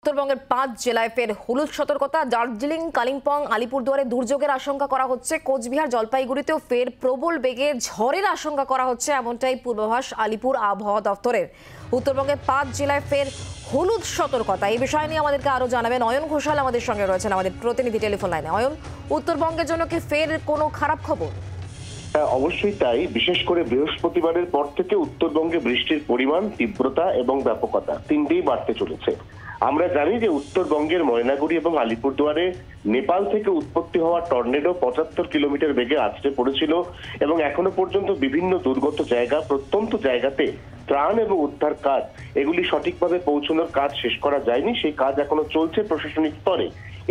উত্তরবঙ্গের 5 জেলায় ফের হলুদ সতর্কতা। দার্জিলিং, কালিম্পং, আলিপুরদুয়ারে দুর্যোগের আশঙ্কা করা হচ্ছে। কোচবিহার, জলপাইগুড়িতেও ফের প্রবল বেগে ঝড়ের আশঙ্কা করা হচ্ছে, এমনটাই পূর্বাভাস আলিপুর আবহাওয়া দপ্তরের। উত্তরবঙ্গের 5 জেলায় ফের হলুদ সতর্কতা। এই বিষয় নিয়ে আমাদেরকে আরো জানাবেন অয়ন ঘোষাল, আমাদের সঙ্গে রয়েছেন আমাদের প্রতিনিধি টেলিফোন লাইনে। অয়ন, উত্তরবঙ্গের জন্য কি ফের কোনো খারাপ খবর? অবশ্যই তাই। বিশেষ করে বৃহস্পতিবারের পর থেকে উত্তরবঙ্গে বৃষ্টির পরিমাণ, তীব্রতা এবং ব্যাপকতা তিনটেই বাড়তে চলেছে। আমরা জানি যে উত্তরবঙ্গের ময়নাগুড়ি এবং আলিপুরদুয়ারে নেপাল থেকে উৎপত্তি হওয়া টর্নেডো 75 কিলোমিটার বেগে আছড়ে পড়েছিল এবং এখনো পর্যন্ত বিভিন্ন দুর্গত জায়গা, প্রত্যন্ত জায়গাতে ত্রাণ এবং উদ্ধার কাজ এগুলি সঠিকভাবে পৌঁছানোর কাজ শেষ করা যায়নি। সেই কাজ এখনো চলছে প্রশাসনিক স্তরে।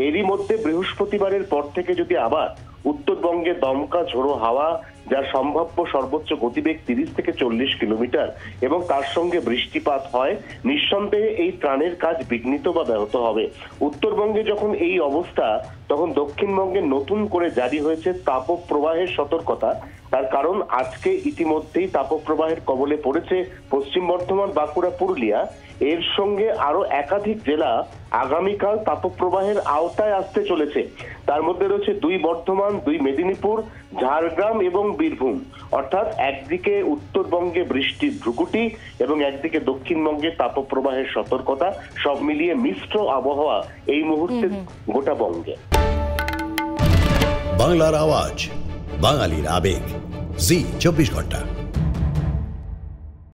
এরই মধ্যে বৃহস্পতিবারের পর থেকে যদি আবার উত্তরবঙ্গে দমকা ঝোড়ো হাওয়া, যার সম্ভাব্য সর্বোচ্চ গতিবেগ 30 থেকে 40 কিলোমিটার, এবং তার সঙ্গে বৃষ্টিপাত হয়, নিঃসন্দেহে এই ত্রাণের কাজ বিঘ্নিত বা ব্যাহত হবে। উত্তরবঙ্গে যখন এই অবস্থা, তখন দক্ষিণবঙ্গে নতুন করে জারি হয়েছে তাপপ্রবাহের সতর্কতা। তার কারণ আজকে ইতিমধ্যেই তাপপ্রবাহের কবলে পড়েছে পশ্চিম বর্ধমান, বাঁকুড়া, পুরুলিয়া। এর সঙ্গে আরো একাধিক জেলা আগামীকাল তাপপ্রবাহের আওতায় আসতে চলেছে। তার মধ্যে রয়েছে 2 বর্ধমান, 2 মেদিনীপুর, ঝাড়গ্রাম এবং বীরভূম। অর্থাৎ একদিকে উত্তরবঙ্গে বৃষ্টির ভ্রুকুটি এবং একদিকে দক্ষিণবঙ্গে তাপপ্রবাহের সতর্কতা। সব মিলিয়ে মিশ্র আবহাওয়া এই মুহূর্তে গোটা বঙ্গে। বাংলার আওয়াজ, বাঙালির আবেগ, জি 24 ঘন্টা।